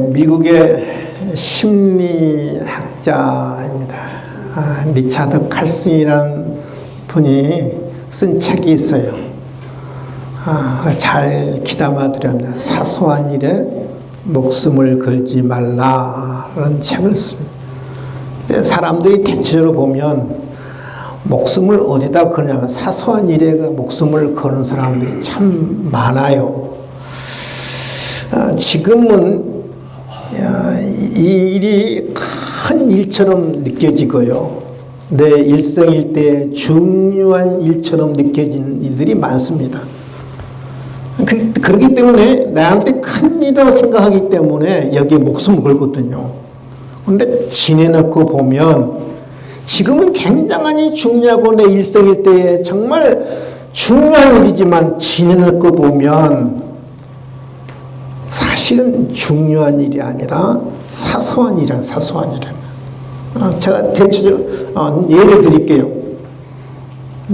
미국의 심리학자입니다. 리차드 칼슨이라는 분이 쓴 책이 있어요. 잘 귀담아 드려야 합니다. 사소한 일에 목숨을 걸지 말라라는 책을 썼습니다. 사람들이 대체적으로 보면 목숨을 어디다 거냐면 사소한 일에 목숨을 거는 사람들이 참 많아요. 지금은 이 일이 큰 일처럼 느껴지고요. 내 일생일 때 중요한 일처럼 느껴지는 일들이 많습니다. 그렇기 때문에 나한테 큰 일이라고 생각하기 때문에 여기에 목숨을 걸거든요. 그런데 지내놓고 보면 지금은 굉장히 중요하고 내 일생일 때 정말 중요한 일이지만 지내놓고 보면 사실은 중요한 일이 아니라 사소한 일이란 사소한 일이란. 제가 대체적으로 예를 드릴게요.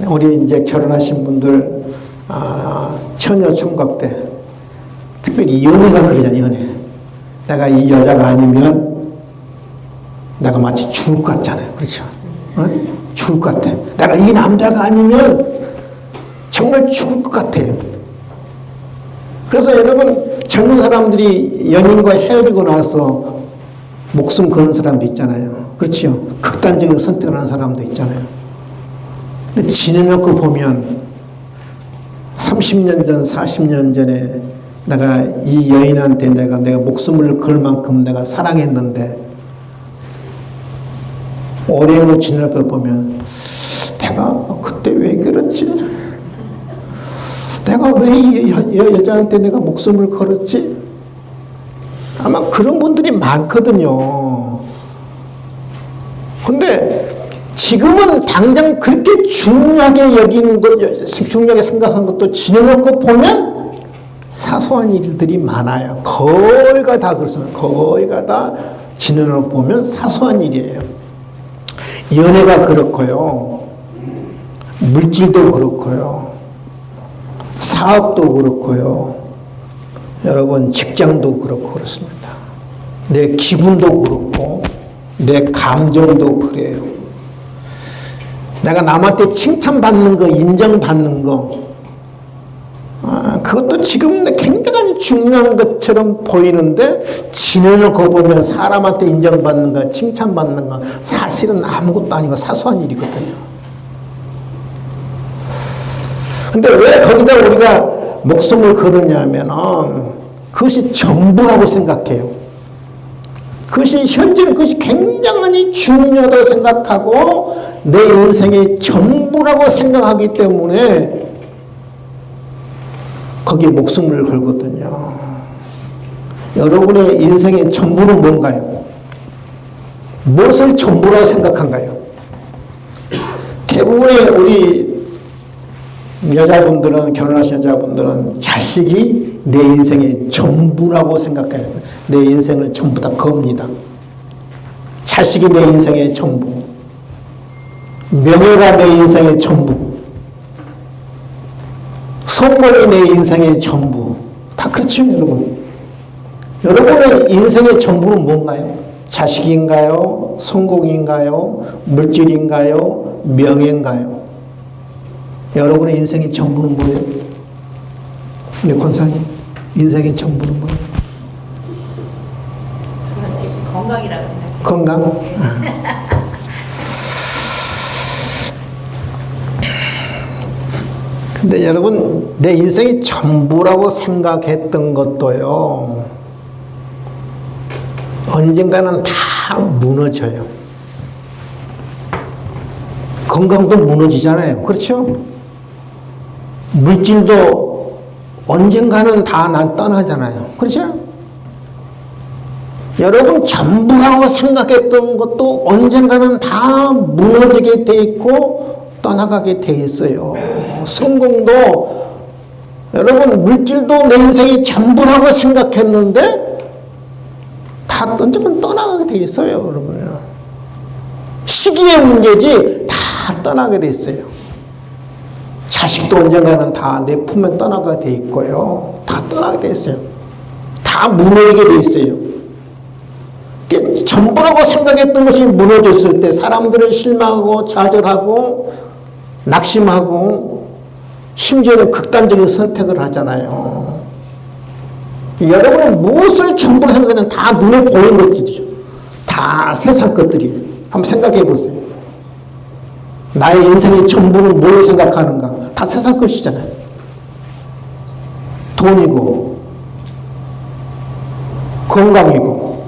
우리 이제 결혼하신 분들 처녀 총각 때 특별히 연애가 그러잖아요. 연애. 내가 이 여자가 아니면 내가 마치 죽을 것 같잖아요. 그렇죠? 죽을 것 같아. 내가 이 남자가 아니면 정말 죽을 것 같아요. 그래서 여러분 젊은 사람들이 연인과 헤어지고 나서 목숨 거는 사람도 있잖아요. 그렇죠? 극단적인 선택을 하는 사람도 있잖아요. 근데 지내놓고 보면 30년 전, 40년 전에 내가 이 여인한테 내가 목숨을 걸 만큼 내가 사랑했는데 오래로 지내놓고 보면 내가 그때 왜 그랬지? 내가 왜 이 여자한테 내가 목숨을 걸었지? 아마 그런 분들이 많거든요. 근데 지금은 당장 그렇게 중요하게 여기는 것, 중요하게 생각한 것도 지내놓고 보면 사소한 일들이 많아요. 거의가 다 그렇습니다. 거의가 다 지내놓고 보면 사소한 일이에요. 연애가 그렇고요. 물질도 그렇고요. 사업도 그렇고요. 여러분 직장도 그렇고 그렇습니다. 내 기분도 그렇고 내 감정도 그래요. 내가 남한테 칭찬받는 거, 인정받는 거, 그것도 지금 굉장히 중요한 것처럼 보이는데 지내놓고 보면 사람한테 인정받는 거, 칭찬받는 거 사실은 아무것도 아니고 사소한 일이거든요. 근데 왜 거기다 우리가 목숨을 거느냐면 그것이 전부라고 생각해요. 그것이 현재는 그것이 굉장히 중요하다고 생각하고 내 인생의 전부라고 생각하기 때문에 거기에 목숨을 걸거든요. 여러분의 인생의 전부는 뭔가요? 무엇을 전부라고 생각한가요? 대부분의 우리 여자분들은, 결혼하신 여자분들은 자식이 내 인생의 전부라고 생각해요. 내 인생을 전부 다 겁니다. 자식이 내 인생의 전부. 명예가 내 인생의 전부. 성공이 내 인생의 전부. 다 그렇죠, 여러분. 여러분의 인생의 전부는 뭔가요? 자식인가요? 성공인가요? 물질인가요? 명예인가요? 여러분의 인생의 전부는 뭐예요? 우리 권사님, 인생의 전부는 뭐예요? 건강이라고 생각해요. 건강? 근데 여러분, 내 인생이 전부라고 생각했던 것도요, 언젠가는 다 무너져요. 건강도 무너지잖아요. 그렇죠? 물질도 언젠가는 다 난 떠나잖아요. 그렇죠? 여러분 전부라고 생각했던 것도 언젠가는 다 무너지게 돼 있고 떠나가게 돼 있어요. 성공도 여러분 물질도 내 인생이 전부라고 생각했는데 다 언젠가는 떠나가게 돼 있어요. 여러분 시기의 문제지 다 떠나게 돼 있어요. 자식도 언젠가는 다 내 품에 떠나게 돼 있고요. 다 떠나게 돼 있어요. 다 다 무너지게 돼 있어요. 전부라고 생각했던 것이 무너졌을 때 사람들은 실망하고 좌절하고 낙심하고 심지어는 극단적인 선택을 하잖아요. 여러분은 무엇을 전부로 생각하면 다 눈에 보이는 것들이죠. 다 세상 것들이에요. 한번 생각해 보세요. 나의 인생의 전부는 뭘 생각하는가? 다 세상 것이잖아요. 돈이고 건강이고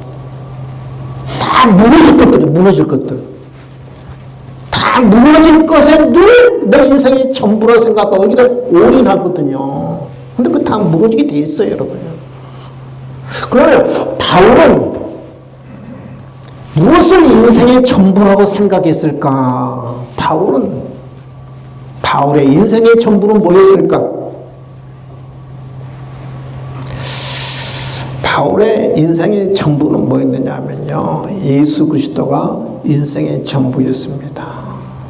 다 무너질 것들이에요. 무너질 것들. 다 무너질 것에 늘 내 인생의 전부로 생각하고 여기다 올인하거든요. 근데 그 다 무너지게 돼 있어요, 여러분. 그러면 바울은 무엇을 인생의 전부라고 생각했을까? 바울의 인생의 전부는 뭐였을까? 바울의 인생의 전부는 뭐였느냐 하면요, 예수 그리스도가 인생의 전부였습니다.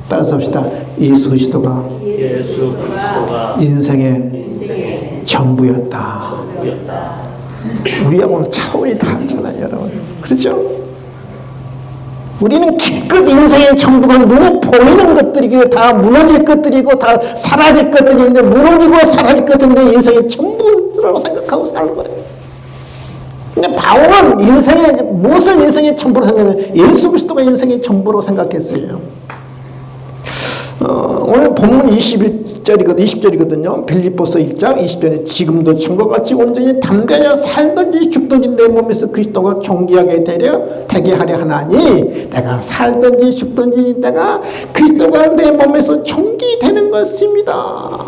따라서 합시다. 예수 그리스도가 인생의 전부였다. 우리하고는 차원이 다르잖아요, 여러분. 그렇죠? 우리는 기껏 인생의 전부가 눈에 보이는 것들이고 다 무너질 것들이고 다 사라질 것들인데, 무너지고 사라질 것들인데 인생의 전부라고 생각하고 사는 거예요. 근데 바울은 무엇을 인생의 전부로 생각하냐면 예수 그리스도가 인생의 전부로 생각했어요. 오늘 본문 20절이거든요. 빌립보서 1장 20절에 지금도 전과 같이 온전히 담대하여 살든지 죽든지 내 몸에서 그리스도가 존귀하게 되게 하려 하나니, 내가 살든지 죽든지 내가 그리스도가 내 몸에서 존귀되는 것입니다.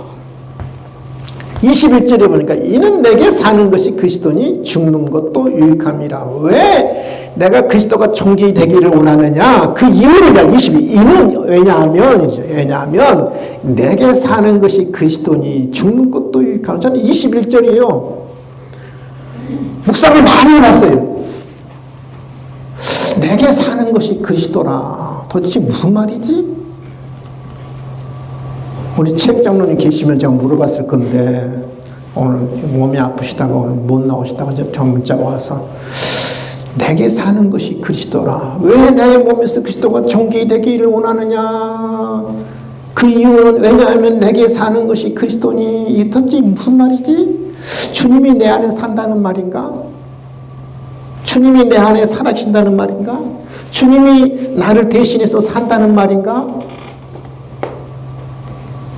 21절에 보니까 이는 내게 사는 것이 그리스도니 죽는 것도 유익함이라. 왜 내가 그리스도가 존귀되기를 원하느냐? 그 이유를 22. 왜냐하면 내게 사는 것이 그리스도니 죽는 것도 유익함. 저는 21절이에요. 묵상을 많이 해봤어요. 내게 사는 것이 그리스도라. 도대체 무슨 말이지? 우리 책 장로님 계시면 제가 물어봤을 건데, 오늘 몸이 아프시다가 오늘 못 나오시다가 저 문자가 와서 내게 사는 것이 그리스도라. 왜 내 몸에서 그리스도가 존귀되기를 원하느냐? 그 이유는 왜냐하면 내게 사는 것이 그리스도니. 이 도대체 무슨 말이지? 주님이 내 안에 산다는 말인가? 주님이 내 안에 살아계신다는 말인가? 주님이 나를 대신해서 산다는 말인가?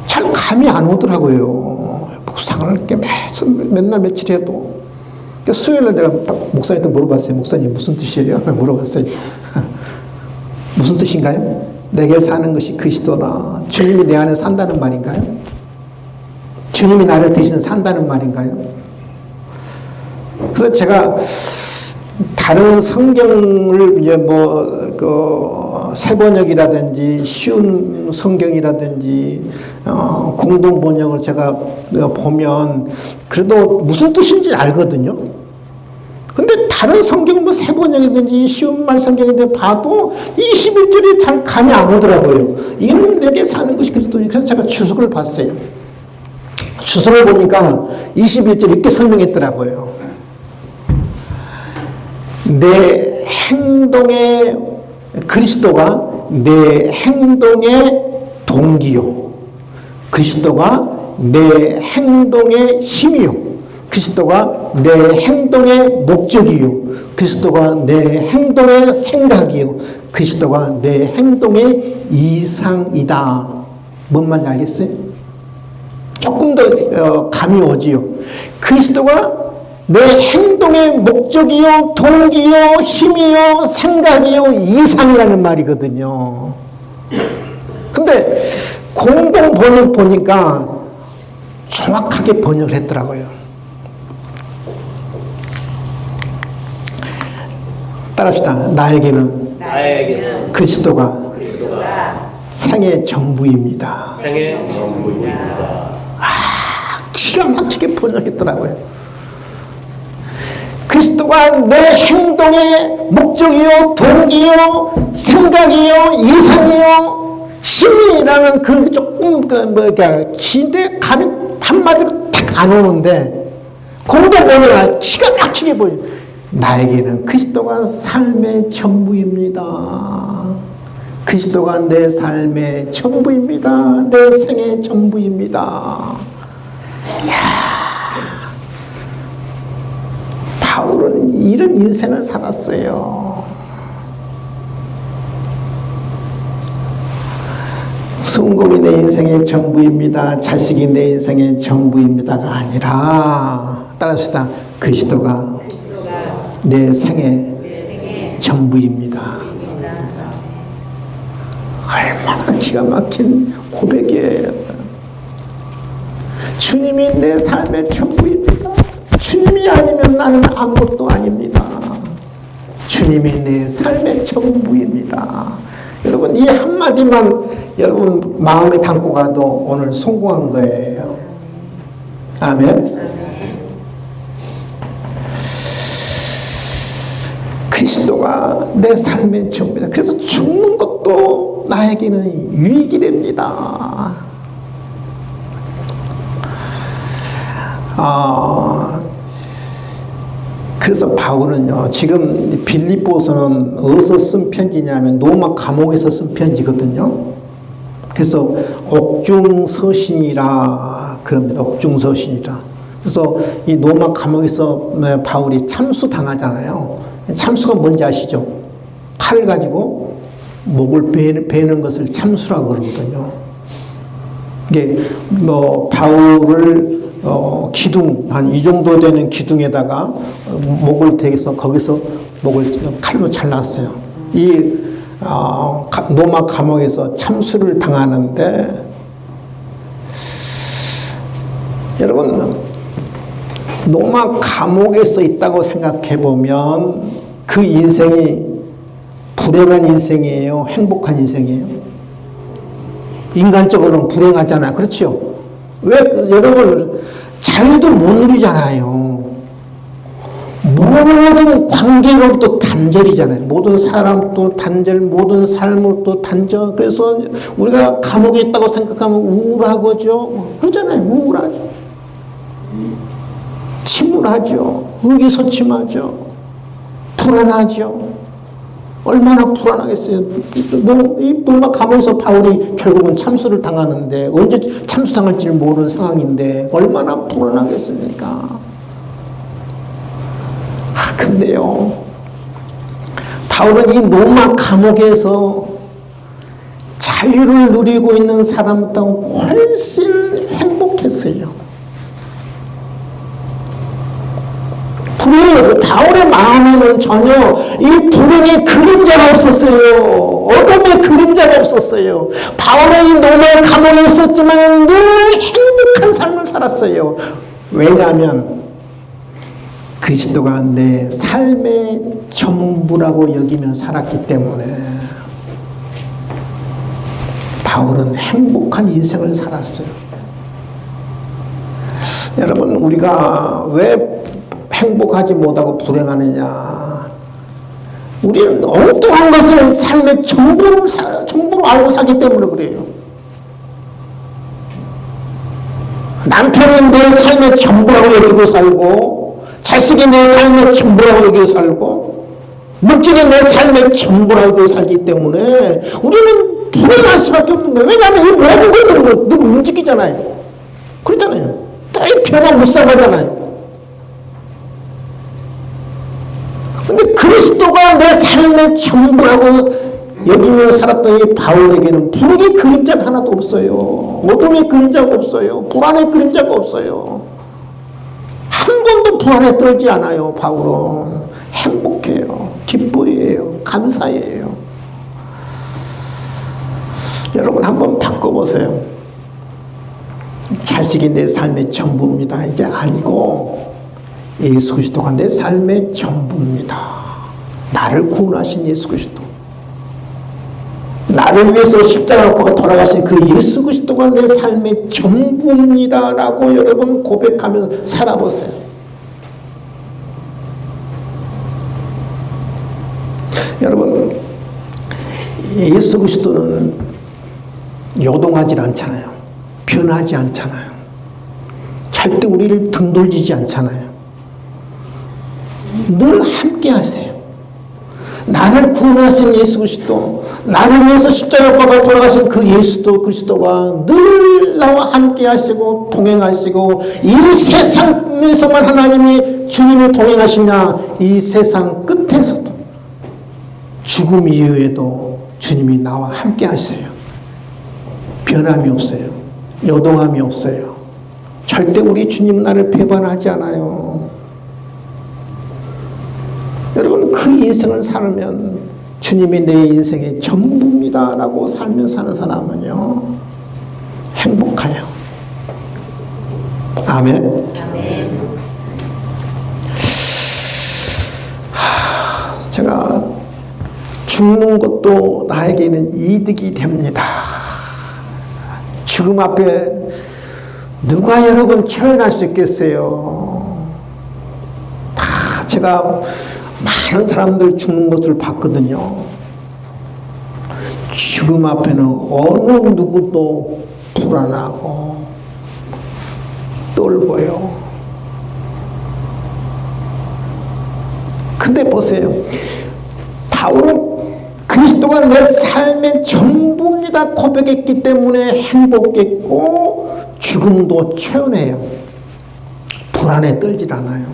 잘 감이 안 오더라고요. 묵상을 이렇게 맨날 며칠 해도. 그러니까 수요일날 내가 목사님한테 물어봤어요. 목사님 무슨 뜻이에요? 물어봤어요. 무슨 뜻인가요? 내게 사는 것이 그리스도라. 주님이 내 안에 산다는 말인가요? 주님이 나를 대신 산다는 말인가요? 그래서 제가 다른 성경을 이제 세번역이라든지 쉬운 성경이라든지 공동 번역을 제가 보면 그래도 무슨 뜻인지 알거든요. 근데 다른 성경 세번역이든지 쉬운 말 성경인데 봐도 21절이 잘 감이 안 오더라고요. 이는 내게 사는 것이 그리스도니. 그래서 제가 주석을 봤어요. 주석을 보니까 21절 이렇게 설명했더라고요. 내 행동의 그리스도가 내 행동의 동기요, 그리스도가 내 행동의 힘이요, 그리스도가 내 행동의 목적이요, 그리스도가 내 행동의 생각이요, 그리스도가 내 행동의 이상이다. 뭔 말인지 알겠어요? 조금 더 감이 오지요. 그리스도가 내 행동의 목적이요, 동기요, 힘이요, 생각이요, 이상이라는 말이거든요. 근데 공동 번역 보니까 정확하게 번역을 했더라고요. 따라합시다. 나에게는 그리스도가 생의 전부입니다. 기가 막히게 번역했더라고요. 그리스도가 내 행동의 목적이요, 동기요, 생각이요, 이상이요, 힘이라는 그 조금 긴데 감이 한마디로 탁 안 오는데 공동 번역을 기가 막히게 보여. 나에게는 그리스도가 삶의 전부입니다. 그리스도가 내 삶의 전부입니다. 내 생의 전부입니다. 바울은 이런 인생을 살았어요. 성공이 내 인생의 전부입니다. 자식이 내 인생의 전부입니다가 아니라 따라합시다. 그리스도가 내 생의 전부입니다. 얼마나 기가 막힌 고백이에요. 주님이 내 삶의 전부입니다. 주님이 아니면 나는 아무것도 아닙니다. 주님이 내 삶의 전부입니다. 여러분 이 한마디만 여러분 마음에 담고 가도 오늘 성공한 거예요. 아멘. 그리스도가 내 삶의 전부입니다. 그래서 죽는 것도 나에게는 유익이 됩니다. 그래서 바울은요, 지금 빌립보서는 어디서 쓴 편지냐면 로마 감옥에서 쓴 편지거든요. 그래서 옥중서신이라 그럽니다. 옥중서신이라. 그래서 이 로마 감옥에서 바울이 참수 당하잖아요. 참수가 뭔지 아시죠? 칼 가지고 목을 베는 것을 참수라고 그러거든요. 이게 바울을 기둥 한 이 정도 되는 기둥에다가 목을 대서 거기서 목을 칼로 잘랐어요. 이 로마 감옥에서 참수를 당하는데 여러분 로마 감옥에서 있다고 생각해 보면 그 인생이 불행한 인생이에요? 행복한 인생이에요? 인간적으로는 불행하잖아요. 그렇죠? 왜 여러분 자유도 못 누리잖아요. 모든 관계로부터 단절이잖아요. 모든 사람도 단절, 모든 삶도 단절. 그래서 우리가 감옥에 있다고 생각하면 우울하고죠. 그러잖아요. 우울하죠. 침울하죠. 의기소침하죠. 불안하죠. 얼마나 불안하겠어요. 로마 감옥에서 바울이 결국은 참수를 당하는데 언제 참수당할지를 모르는 상황인데 얼마나 불안하겠습니까? 근데요 바울은 이 로마 감옥에서 자유를 누리고 있는 사람보다 훨씬 행복했어요. 불행해요. 바울의 마음에는 전혀 이 불행의 그림자가 없었어요. 어둠의 그림자가 없었어요. 바울은 이 로마 감옥에 있었지만 늘 행복한 삶을 살았어요. 왜냐하면 그리스도가 내 삶의 전부라고 여기며 살았기 때문에 바울은 행복한 인생을 살았어요. 여러분 우리가 왜 행복하지 못하고 불행하느냐? 우리는 엉뚱한 것을 삶의 전부로 알고 살기 때문에 그래요. 남편이 내 삶의 전부라고 여기고 살고, 자식이 내 삶의 전부라고 여기고 살고, 물질이 내 삶의 전부라고 여기고 살기 때문에 우리는 불행할 수밖에 없는 거예요. 왜냐하면 이 모든 것들은 늘 움직이잖아요. 그렇잖아요. 늘 변화무쌍하잖아요. 근데 그리스도가 내 삶의 전부라고 여기며 살았던 이 바울에게는 불행의 그림자가 하나도 없어요. 어둠의 그림자가 없어요. 불안의 그림자가 없어요. 한 번도 불안에 떨지 않아요. 바울은 행복해요. 기뻐해요. 감사해요. 여러분 한번 바꿔보세요. 자식이 내 삶의 전부입니다. 이제 아니고 예수 그리스도가 내 삶의 전부입니다. 나를 구원하신 예수 그리스도. 나를 위해서 십자가를 못 박아 돌아가신 그 예수 그리스도가 내 삶의 전부입니다. 라고 여러분 고백하면서 살아보세요. 여러분 예수 그리스도는 요동하지 않잖아요. 변하지 않잖아요. 절대 우리를 등돌리지 않잖아요. 늘 함께 하세요. 나를 구원하신 예수 그리스도, 나를 위해서 십자가 박아 돌아가신 그 예수 그리스도가 늘 나와 함께 하시고 동행하시고, 이 세상에서만 하나님이 주님을 동행하시냐, 이 세상 끝에서도 죽음 이후에도 주님이 나와 함께 하세요. 변함이 없어요. 요동함이 없어요. 절대 우리 주님 나를 배반하지 않아요. 여러분, 그 인생을 살면 주님이 내 인생의 전부입니다 라고 살며 사는 사람은요, 행복해요. 아멘. 제가 죽는 것도 나에게는 이득이 됩니다. 죽음 앞에 누가 여러분 표현할 수 있겠어요? 다 제가 많은 사람들 죽는 것을 봤거든요. 죽음 앞에는 어느 누구도 불안하고 떨고요. 근데 보세요. 바울은 그리스도가 내 삶의 전부입니다 고백했기 때문에 행복했고, 죽음도 최연해요. 불안에 떨질 않아요.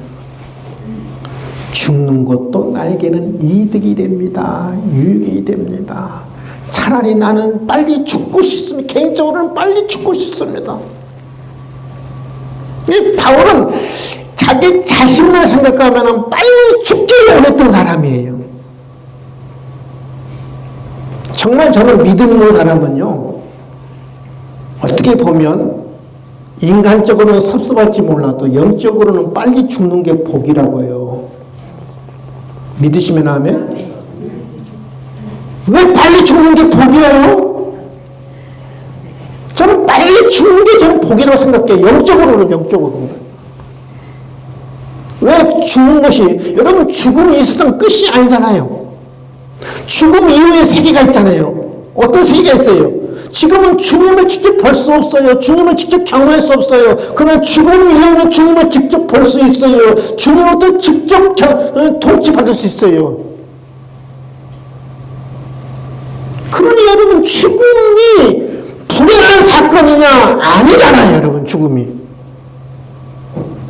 죽는 것도 나에게는 이득이 됩니다. 유익이 됩니다. 차라리 나는 빨리 죽고 싶습니다. 개인적으로는 빨리 죽고 싶습니다. 바울은 자기 자신만 생각하면 빨리 죽기를 원했던 사람이에요. 정말 저는 믿음 있는 사람은요, 어떻게 보면 인간적으로는 섭섭할지 몰라도 영적으로는 빨리 죽는 게 복이라고 해요. 믿으시면 아멘? 왜 빨리 죽는 게 복이에요? 저는 빨리 죽는 게 저는 복이라고 생각해요. 영적으로는. 왜 죽는 것이, 여러분, 죽음이 있으면 끝이 아니잖아요. 죽음 이후에 세계가 있잖아요. 어떤 세계가 있어요? 지금은 주님을 직접 볼 수 없어요. 주님을 직접 경험할 수 없어요. 그러나 죽음 이후에는 주님을 직접 볼 수 있어요. 주님으로부터 직접 통치받을 수 있어요. 그러니 여러분, 죽음이 불행한 사건이냐? 아니잖아요, 여러분, 죽음이.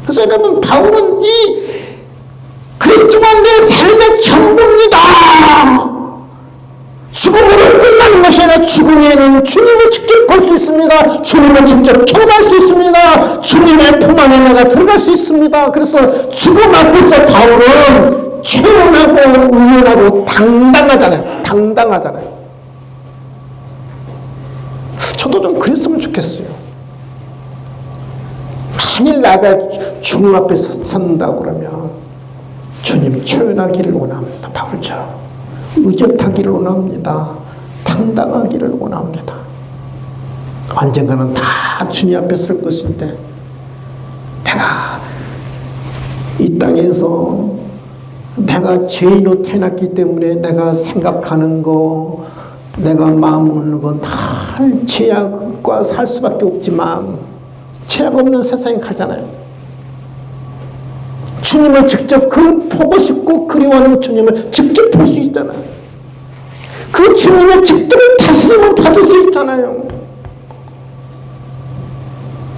그래서 여러분, 바울은 이 그리스도가 내 삶의 전부입니다. 죽음으로 끝나는 것이 아니라 죽음에는 주님을 직접 볼 수 있습니다. 주님을 직접 경험할 수 있습니다. 주님의 품 안에 내가 들어갈 수 있습니다. 그래서 죽음 앞에서 바울은 최연하고 의연하고 당당하잖아요. 저도 좀 그랬으면 좋겠어요. 만일 내가 죽음 앞에 섰다고 그러면 주님 최연하기를 원합니다. 바울처럼 의젓하기를 원합니다. 당당하기를 원합니다. 언젠가는 다 주님 앞에 설 것인데, 내가 이 땅에서 내가 죄인으로 태어났기 때문에 내가 생각하는 거, 내가 마음 먹는 건 다 죄악과 살 수밖에 없지만, 죄악 없는 세상에 가잖아요. 주님을 직접 보고 싶고 그리워하는 주님을 직접 볼 수 있잖아요. 그 주님을 직접 다스림을 받을 수 있잖아요.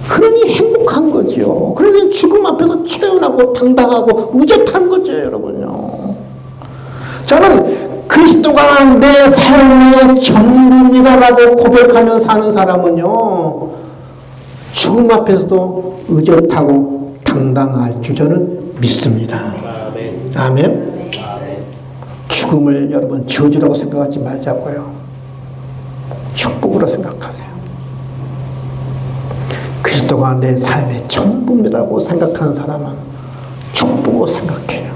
그러니 행복한 거죠. 그러니 죽음 앞에서 최연하고 당당하고 의젓한 거죠, 여러분요. 저는 그리스도가 내 삶의 전부입니다라고 고백하며 사는 사람은요, 죽음 앞에서도 의젓하고 당당할 줄 저는 믿습니다. 아멘. 죽음을 여러분 저주라고 생각하지 말자고요. 축복으로 생각하세요. 그리스도가 내 삶의 전부입니다라고 생각하는 사람은 축복으로 생각해요.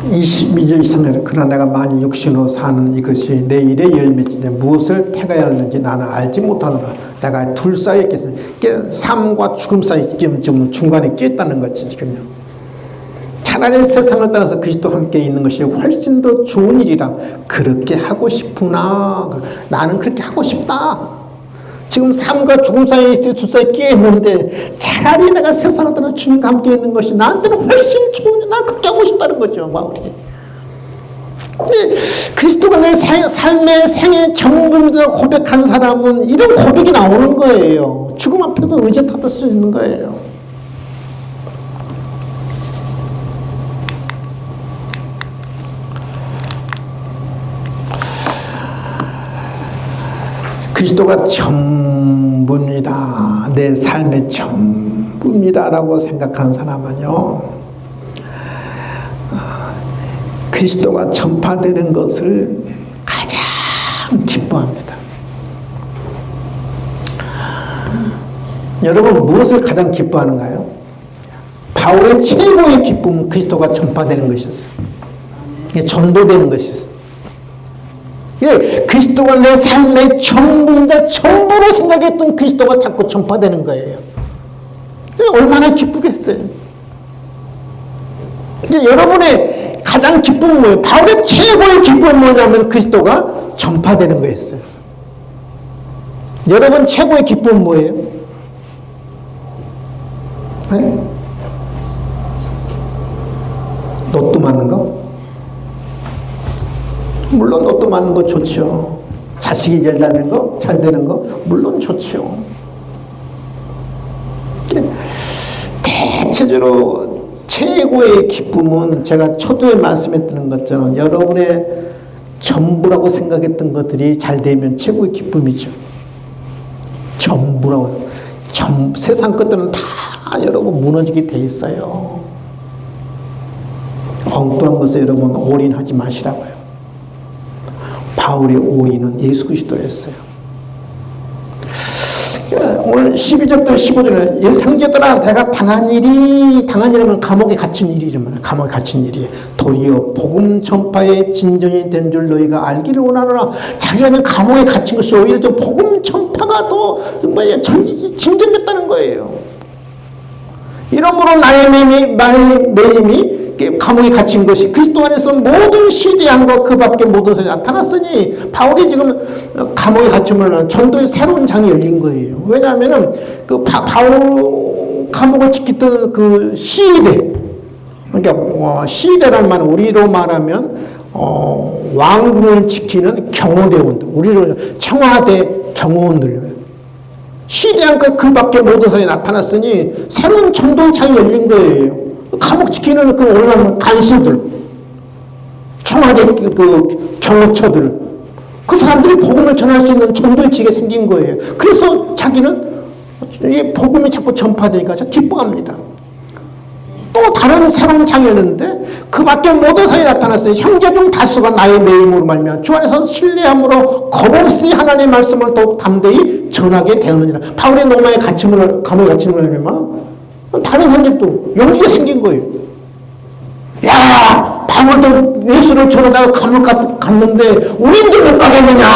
(22절 23절) 그러나 내가 만일 육신으로 사는 이것이 내 일의 열매인데 무엇을 택하여야 하는지 나는 알지 못하노라. 내가 둘 사이에 꼈어요. 삶과 죽음 사이에 지금 중간에 꼈다는 거지 지금요. 차라리 세상을 떠나서 그리스도와 함께 있는 것이 훨씬 더 좋은 일이라. 그렇게 하고 싶구나. 나는 그렇게 하고 싶다. 지금 삶과 죽음 사이에 두 사이에 끼어 있는데 차라리 내가 세상을 떠나 주님과 함께 있는 것이 나한테는 훨씬 좋은, 난 그렇게 하고 싶다는 거죠, 바울이. 근데 그리스도가 내 삶의 생애 전부라고 고백한 사람은 이런 고백이 나오는 거예요. 죽음 앞에서 의제 탓할 수 있는 거예요. 그리스도가 전부입니다. 내 삶의 전부입니다라고 생각하는 사람은요, 그리스도가 전파되는 것을 가장 기뻐합니다. 여러분, 무엇을 가장 기뻐하는가요? 바울의 최고의 기쁨은 그리스도가 전파되는 것이었어요. 전도되는 것이었어요. 그리스도가 내 삶의 전부인데 전부로 생각했던 그리스도가 자꾸 전파되는 거예요. 얼마나 기쁘겠어요. 여러분의 가장 기쁨은 뭐예요? 바울의 최고의 기쁨은 뭐냐면 그리스도가 전파되는 거였어요. 여러분 최고의 기쁨은 뭐예요? 네? 로또 맞는 거? 물론 로또 맞는 거 좋죠. 자식이 제일 잘 되는 거, 잘 되는 거, 물론 좋죠. 대체적으로 최고의 기쁨은 제가 초두에 말씀했던 것처럼 여러분의 전부라고 생각했던 것들이 잘 되면 최고의 기쁨이죠. 전부라고. 세상 것들은 다 여러분 무너지게 돼 있어요. 엉뚱한 것에 여러분 올인하지 마시라고요. 바울의 올인은 예수 그리스도였어요. 오늘 12절부터 15절은 형제들아 내가 당한 일이면 감옥에 갇힌 일이라면 감옥에 갇힌 일이 도리어 복음 전파의 진정이 된 줄 너희가 알기를 원하노라. 자기가 감옥에 갇힌 것이 오히려 좀 복음 전파가 더 진전됐다는 거예요. 이러므로 나의 매임이 감옥에 갇힌 것이 그리스도 안에서 모든 시대함과 그 밖에 모든 것이 나타났으니 바울이 지금 감옥에 갇히면 전도의 새로운 장이 열린 거예요. 왜냐하면은 그 바울 감옥을 지키던 그 시대, 그러니까 시대란 말은 우리로 말하면 왕궁을 지키는 경호대원들, 우리로 청와대 경호원들. 시대함과 그 밖에 모든 것이 나타났으니 새로운 전도의 장이 열린 거예요. 감옥 지키는 그 올라오는 간수들, 청와대 그 경호처들, 그 사람들이 복음을 전할 수 있는 전도의 지가 생긴 거예요. 그래서 자기는 이 복음이 자꾸 전파되니까 기뻐합니다. 또 다른 새로운 장이었는데 그 밖에 모든 사람이 나타났어요. 형제 중 다수가 나의 매임으로 말미암아 주 안에서 신뢰함으로 겁없이 하나님의 말씀을 더욱 담대히 전하게 되었느니라. 바울의 감옥에 갇힘을 말미암아 다른 형제도 용기가 생긴 거예요. 야, 바울도 예수를 전하다가 감옥 갔는데 우린도 못 가겠느냐.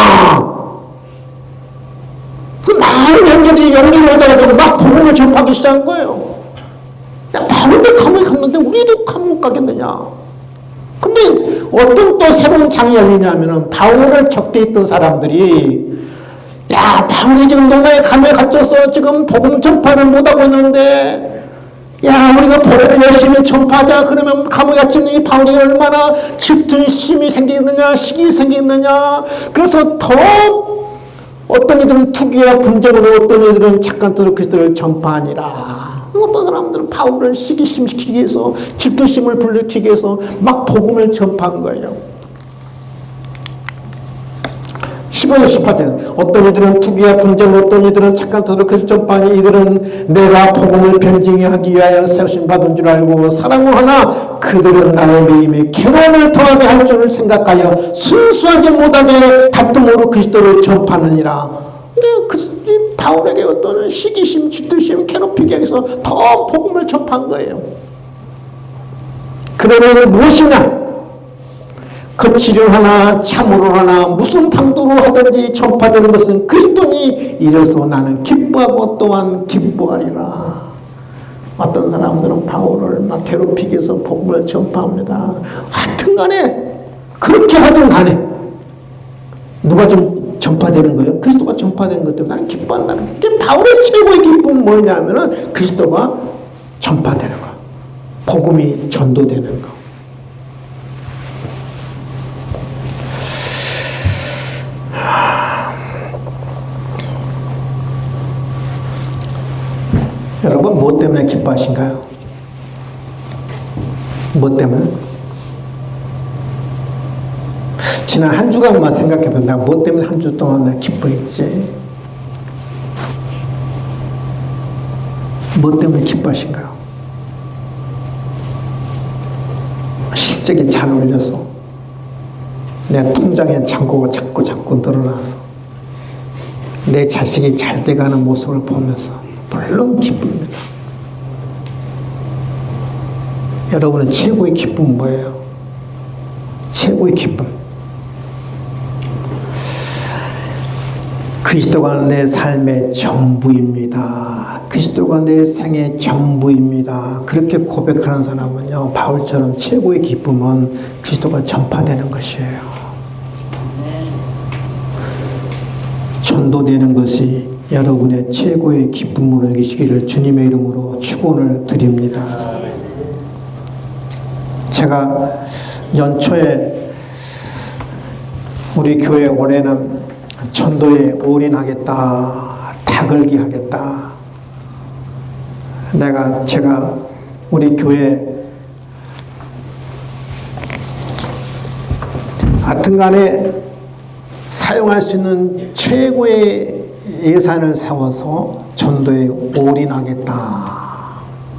그 많은 형제들이 용기를 얻어가지고 막 복음을 전파하기 시작한 거예요. 야, 바울도 감옥에 갔는데 우리도 감옥 가겠느냐. 근데 어떤 또 새로운 장이 열리냐면은 바울을 적대했던 사람들이 야, 바울이 지금 로마의 감옥에 갇혀서 지금 복음 전파를 못하고 있는데 야, 우리가 복음을 열심히 전파하자. 그러면 감옥에 갇힌 이 바울이 얼마나 질투심이 생기느냐, 시기 생기느냐. 그래서 더 어떤 이들은 투기와 분쟁으로, 어떤 이들은 착한 뜻으로 그리스도를 전파하니라. 어떤 사람들은 바울을 시기심시키기 위해서, 질투심을 불러키기 위해서 막 복음을 전파한 거예요. 15절 18절 어떤 이들은 투기와 분쟁, 어떤 이들은 착한 뜻으로 그리스도 전파하니 이들은 내가 복음을 변증하게 하기 위하여 세우심 받은 줄 알고 사랑을 하나 그들은 나의 매임에 괴로움을 더하게 할 줄을 생각하여 순수하지 못하게 다툼으로 그리스도를 전파하느니라. 근데 바울에게 어떤 시기심, 질투심, 괴롭히기 위해서 더 복음을 전파한 거예요. 그러면 무엇이냐? 거칠은 하나 참으로 하나 무슨 방도로 하든지 전파되는 것은 그리스도니 이래서 나는 기뻐하고 또한 기뻐하리라. 어떤 사람들은 바울을 막 괴롭히기 위해서 복음을 전파합니다. 하여튼 간에 그렇게 하든 간에 누가 좀 전파되는 거예요? 그리스도가 전파되는 것 때문에 나는 기뻐한다는 게 바울의 최고의 기쁨은 뭐냐면은 그리스도가 전파되는 거, 복음이 전도되는 거. 여러분 무엇 때문에 기뻐하신가요? 무엇 때문에? 지난 한 주간만 생각해보면 내가 무엇 때문에 한 주 동안 내가 기뻐했지? 무엇 때문에 기뻐하신가요? 실적이 잘 올려서 내 통장에 잔고가 자꾸 늘어나서 내 자식이 잘 돼가는 모습을 보면서 물론 기쁩니다. 여러분은 최고의 기쁨은 뭐예요? 최고의 기쁨. 그리스도가 내 삶의 전부입니다. 그리스도가 내 생의 전부입니다. 그렇게 고백하는 사람은요, 바울처럼 최고의 기쁨은 그리스도가 전파되는 것이에요. 전도되는 것이 여러분의 최고의 기쁨으로 여기시기를 주님의 이름으로 축원을 드립니다. 제가 연초에 우리 교회 올해는 전도에 올인하겠다, 다걸기 하겠다. 제가 우리 교회 하여튼간에 사용할 수 있는 최고의 예산을 세워서 전도에 올인하겠다.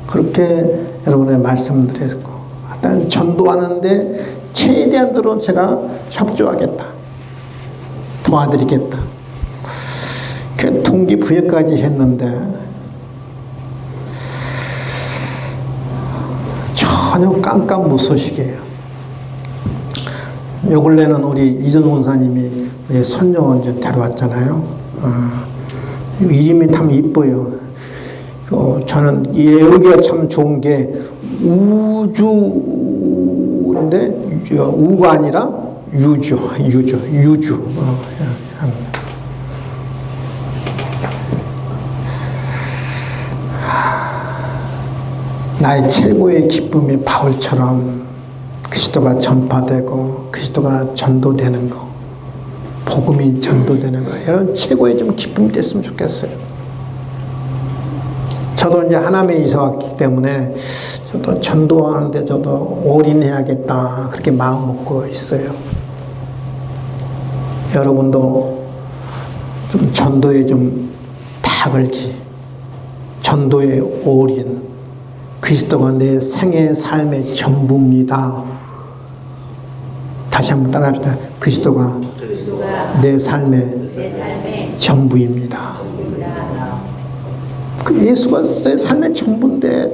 그렇게 여러분의 말씀드렸고, 일단 전도하는데 최대한으로 제가 협조하겠다. 도와드리겠다. 그 동기부여까지 했는데 전혀 깜깜무소식이에요. 요 근래는 우리 이전 원사님이 우리 손녀 이제 데려왔잖아요. 이름이 참 이뻐요. 저는 여기가 참 좋은 게 우주인데 우가 아니라 유주. 나의 최고의 기쁨이 바울처럼 그리스도가 전파되고 그리스도가 전도되는 거, 복음이 전도되는 거, 이런 최고의 좀 기쁨이 됐으면 좋겠어요. 저도 이제 하남에 이사 왔기 때문에 저도 전도하는데 저도 올인해야겠다, 그렇게 마음 먹고 있어요. 여러분도 좀 전도에 좀 다걸기, 전도에 올인, 그리스도가 내 생의 삶의 전부입니다. 다시 한번 따라합시다. 그리스도가 내 삶의 전부입니다. 그 예수가 내 삶의 전부인데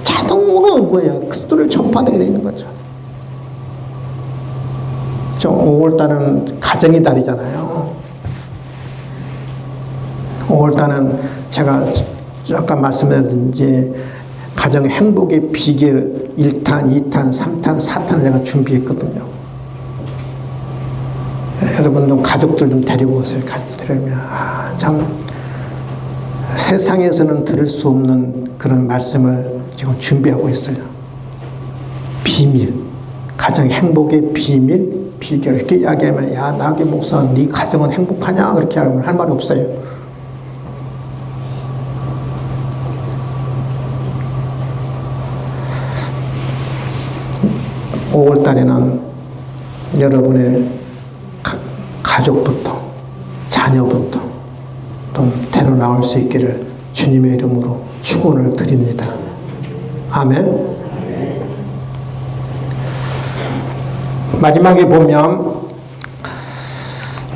자동으로 뭐야? 그리스도를 전파되게 되는 거죠. 5월달은 가정의 달이잖아요. 5월달은 제가 아까 말씀드렸든지 가정 행복의 비결 1탄, 2탄, 3탄, 4탄을 제가 준비했거든요. 여러분 좀 가족들 좀 데리고 오세요. 데리면 참 세상에서는 들을 수 없는 그런 말씀을 지금 준비하고 있어요. 비밀, 가정 행복의 비밀, 비결. 이렇게 이야기하면 야 나게 목사, 네 가정은 행복하냐? 그렇게 하면 할 말이 없어요. (5월) 달에는 여러분의 가족부터 자녀부터 좀 데려 나올 수 있기를 주님의 이름으로 축원을 드립니다. 아멘. 마지막에 보면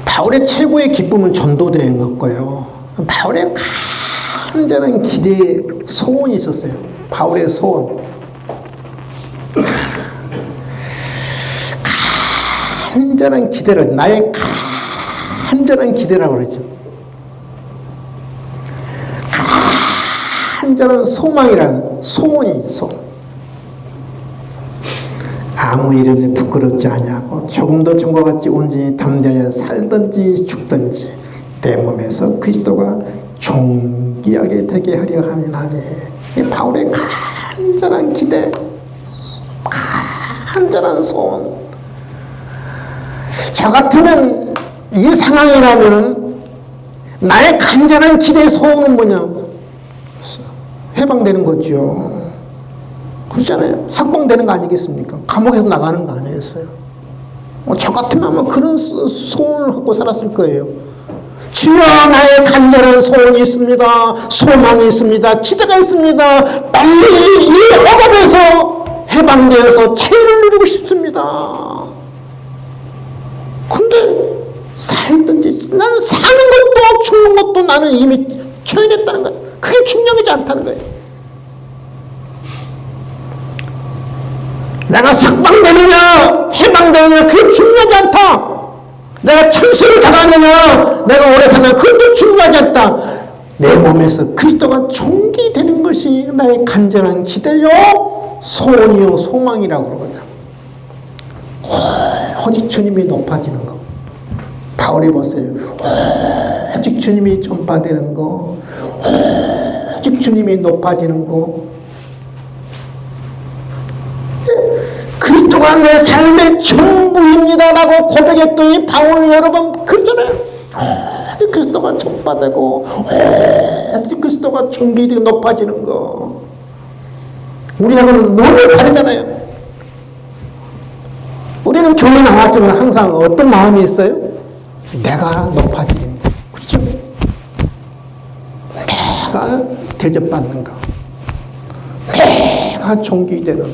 바울의 최고의 기쁨은 전도되는 것고요. 바울의 간절한 기대, 소원이 있었어요. 바울의 소원. 간절한 기대를, 나의 간절한 기대라고 그러죠. 간절한 소망이라는 소원이 소원. 아무 이름에 부끄럽지 아니하고 조금도 전과 같이 온전히 담대하여 살든지 죽든지 내 몸에서 그리스도가 존귀하게 되게 하려 함이나니. 이 바울의 간절한 기대, 간절한 소원. 저 같으면 이 상황이라면 나의 간절한 기대 소원은 뭐냐? 해방되는 거죠. 그렇잖아요. 석방되는 거 아니겠습니까? 감옥에서 나가는 거 아니겠어요? 저 같으면 아마 그런 소원을 갖고 살았을 거예요. 주여, 나의 간절한 소원이 있습니다. 소망이 있습니다. 기대가 있습니다. 빨리 이 억압에서 해방되어서 자유를 누리고 싶습니다. 근데 살든지 나는 사는 것도 죽는 것도 나는 이미 처해냈다는 거예요. 그게 중요하지 않다는 거예요. 내가 석방되느냐 해방되느냐 그게 중요하지 않다. 내가 참수를 당하느냐 내가 오래 사느냐 그것도 중요하지 않다. 내 몸에서 그리스도가 존귀되는 것이 나의 간절한 기대요 소원이요 소망이라고 그러거든요. 오직 주님이 높아지는 거. 바울이 보세요. 오직 주님이 전파되는 거, 오직 주님이 높아지는 거. 그리스도가 내 삶의 전부입니다 라고 고백했더니 바울 여러분 그러잖아요. 오직 그리스도가 전파되고 오직 그리스도가 존귀되고 높아지는 거. 우리하고는 너무 다르잖아요. 우리는 교회 나왔지만 항상 어떤 마음이 있어요? 내가 높아지는 거. 그렇죠? 내가 대접받는 거. 내가 존귀되는 거.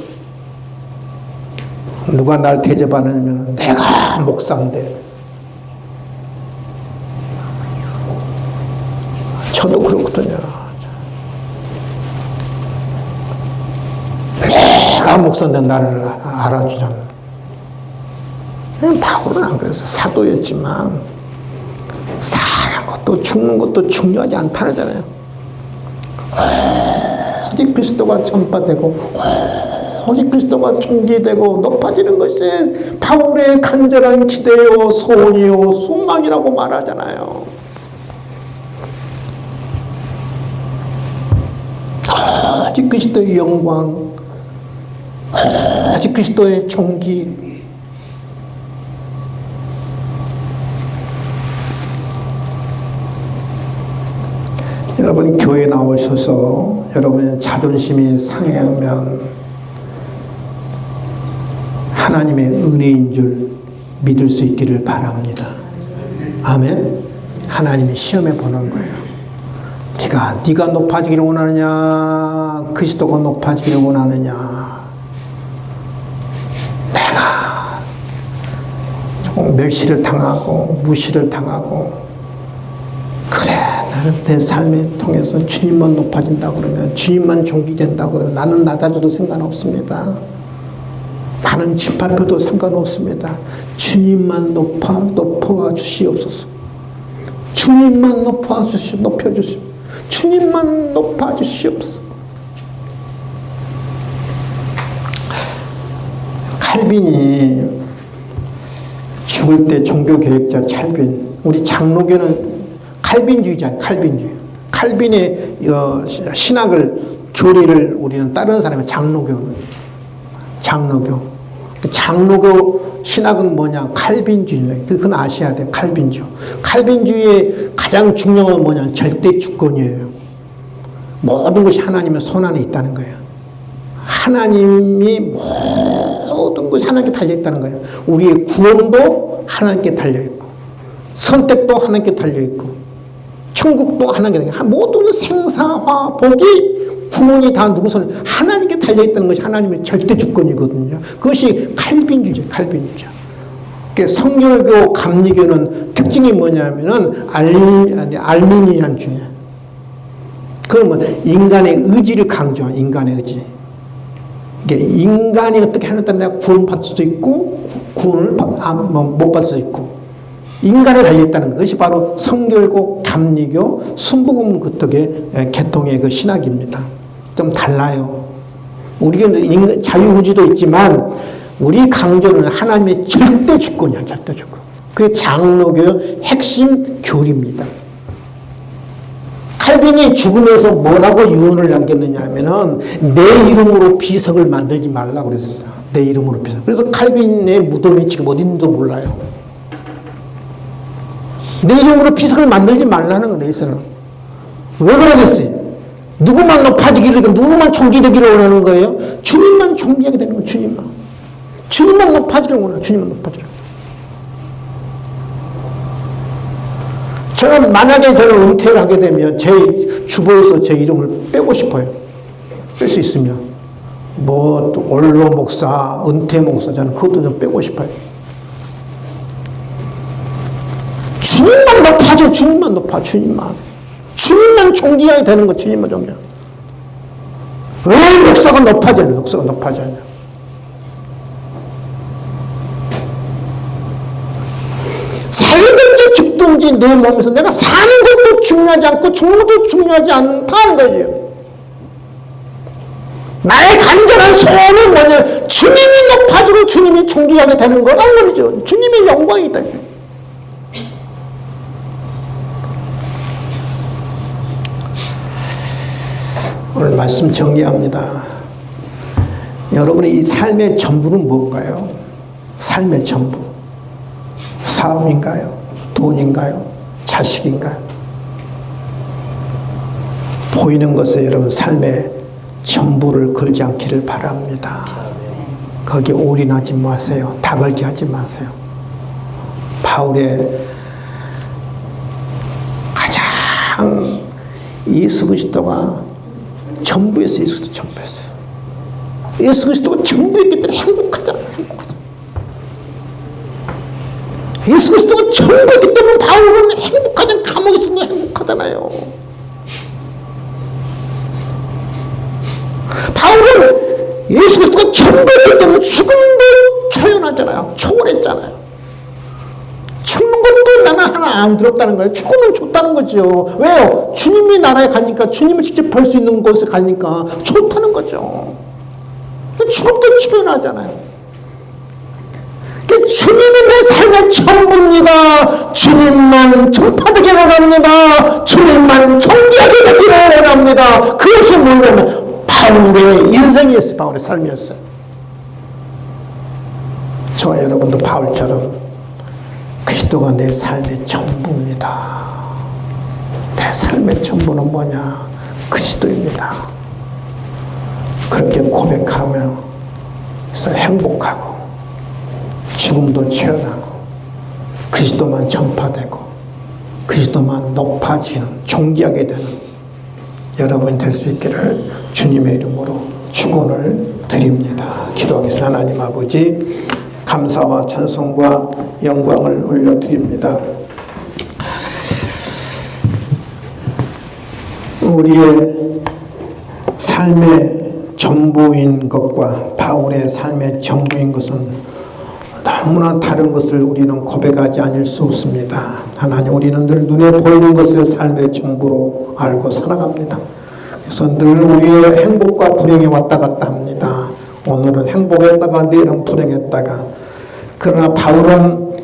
누가 날 대접하느냐면 내가 목사인데. 저도 그렇거든요. 내가 목사인데 나를 알아주잖아. 바울은 안 그랬어. 사도였지만 사는 것도 죽는 것도 중요하지 않다잖아요. 오직 그리스도가 전파되고 오직 그리스도가 존귀되고 높아지는 것이 바울의 간절한 기대요 소원이요 소망이라고 말하잖아요. 오직 그리스도의 영광, 오직 그리스도의 존귀. 여러분 교회 나오셔서 여러분의 자존심이 상해하면 하나님의 은혜인 줄 믿을 수 있기를 바랍니다. 아멘. 하나님이 시험해 보는 거예요. 네가 높아지기를 원하느냐 그리스도가 높아지기를 원하느냐. 내가 조금 멸시를 당하고 무시를 당하고 그래 나는 내 삶을 통해서 주님만 높아진다 그러면 주님만 존귀된다 그러면 나는 낮아져도 상관없습니다. 나는 짓밟혀도 상관없습니다. 주님만 높아 주시옵소서. 주님만 높여주시옵소서. 주님만 높아주시옵소서. 칼빈이 죽을 때 종교개혁자 칼빈, 우리 장로교는 칼빈주의자, 칼빈주의. 칼빈의 신학을 교리를 우리는 다른 사람의 장로교. 장로교 신학은 뭐냐? 칼빈주의. 그건 아셔야 돼. 칼빈주의. 칼빈주의의 가장 중요한 건 뭐냐? 절대 주권이에요. 모든 것이 하나님의 손 안에 있다는 거예요. 하나님이 모든 것이 하나님께 달려있다는 거예요. 우리의 구원도 하나님께 달려있고 선택도 하나님께 달려있고 천국도 하나님께 달려있고 모든 생사화 복이 구원이 다 누구 손에 하나님께 달려있다는 것이 하나님의 절대 주권이거든요. 그것이 칼빈주의죠. 칼빈주의. 성결교 감리교는 특징이 뭐냐면은 알미니안주의. 그러면 인간의 의지를 강조한 인간의 의지. 이게 인간이 어떻게 하느냐에 따라 내가 구원받을 수도 있고 구원을 못 받을 수도 있고 인간에 달려있다는 것이 바로 성결고 감리교 순복음 그쪽의 계통의 그 신학입니다. 좀 달라요. 우리가 자유의지도 있지만 우리 강조는 하나님의 절대 주권이야, 절대 주권. 그게 장로교의 핵심 교리입니다. 칼빈이 죽으면서 뭐라고 유언을 남겼느냐 하면은 내 이름으로 비석을 만들지 말라고 그랬어요. 내 이름으로 비석. 그래서 칼빈의 무덤이 지금 어디 있는지도 몰라요. 내 이름으로 비석을 만들지 말라는 거예요, 이서는. 왜 그러겠어요? 누구만 높아지기를, 누구만 존귀되기를 원하는 거예요? 주님만 존귀하게 되는 거예요, 주님만. 주님만 높아지기를 원해요, 주님만 높아지기를. 저는 만약에 저는 은퇴를 하게 되면 제 주보에서 제 이름을 빼고 싶어요. 뺄 수 있으면. 뭐, 또 원로 목사, 은퇴 목사, 저는 그것도 좀 빼고 싶어요. 주님만 높아져, 주님만 높아, 주님만. 주님만 존귀하게 되는 거, 주님만 존귀하게. 왜 목사가 높아져야 돼, 목사가 높아져야 돼. 살든지 죽든지 내 몸에서 내가 사는 것도 중요하지 않고 죽는 것도 중요하지 않다는 거죠. 나의 간절한 소원은 뭐냐? 주님이 높아지고 주님이 존귀하게 되는 거란 말이죠. 주님의 영광이다. 오늘 말씀 정리합니다. 여러분의 이 삶의 전부는 뭘까요? 삶의 전부. 사업인가요? 돈인가요? 자식인가요? 보이는 것에 여러분 삶의 전부를 걸지 않기를 바랍니다. 거기에 올인하지 마세요. 다 걸게 하지 마세요. 바울의 가장 예수 그리스도가 전부였어요. 예수 그리스도 전부였어요. 예수 그리스도가 전부였기 때문에 행복하잖아요. 예수 그리스도가 전부였기 때문에 바울은 행복하잖아요. 감옥에 있으면 행복하잖아요. 바울은 예수 그리스도가 전부였기 때문에 죽음도 초연하잖아요. 초월했잖아요. 죽는 것도 나는 하나 안 두렵다는 거예요. 죽으면 좋다는 거죠. 왜요? 주님이 나라에 가니까, 주님을 직접 볼 수 있는 곳에 가니까 좋다는 거죠. 죽음도 초연하잖아요. 주님이 내 삶의 전부입니다. 주님만 전파되기를 원합니다. 주님만 존귀하게 되기를 원합니다. 그것이 뭐냐면 바울의 인생이었어요. 바울의 삶이었어요. 저와 여러분도 바울처럼 그리스도가 내 삶의 전부입니다. 내 삶의 전부는 뭐냐? 그리스도입니다. 그렇게 고백하면서 행복하고 죽음도 채어나고 그리스도만 전파되고 그리스도만 높아지는 존귀하게 되는 여러분이 될 수 있기를 주님의 이름으로 축원을 드립니다. 기도하겠습니다. 하나님 아버지 감사와 찬송과 영광을 올려드립니다. 우리의 삶의 전부인 것과 바울의 삶의 전부인 것은 너무나 다른 것을 우리는 고백하지 않을 수 없습니다. 하나님, 우리는 늘 눈에 보이는 것을 삶의 전부로 알고 살아갑니다. 그래서 늘 우리의 행복과 불행이 왔다 갔다 합니다. 오늘은 행복했다가 내일은 불행했다가. 그러나 바울은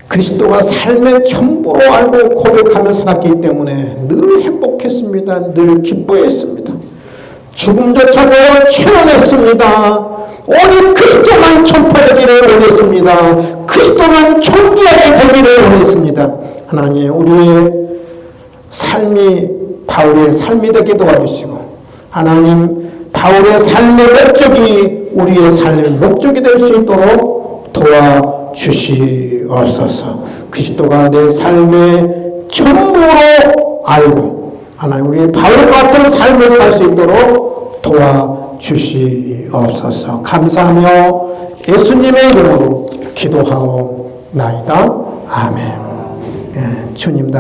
그리스도가 삶의 전부로 알고 고백하며 살았기 때문에 늘 행복했습니다. 늘 기뻐했습니다. 죽음조차도 체험했습니다. 오직 그리스도만 전파되기를 원했습니다. 그리스도만 존귀하게 되기를 원했습니다. 하나님, 우리의 삶이 바울의 삶이 되게 도와주시고, 하나님, 바울의 삶의 목적이 우리의 삶의 목적이 될 수 있도록 도와주시옵소서. 그리스도가 내 삶의 전부로 알고, 하나님, 우리 바울 같은 삶을 살 수 있도록 도와주시옵소서. 감사하며 예수님의 이름으로 기도하옵나이다. 아멘. 주님 다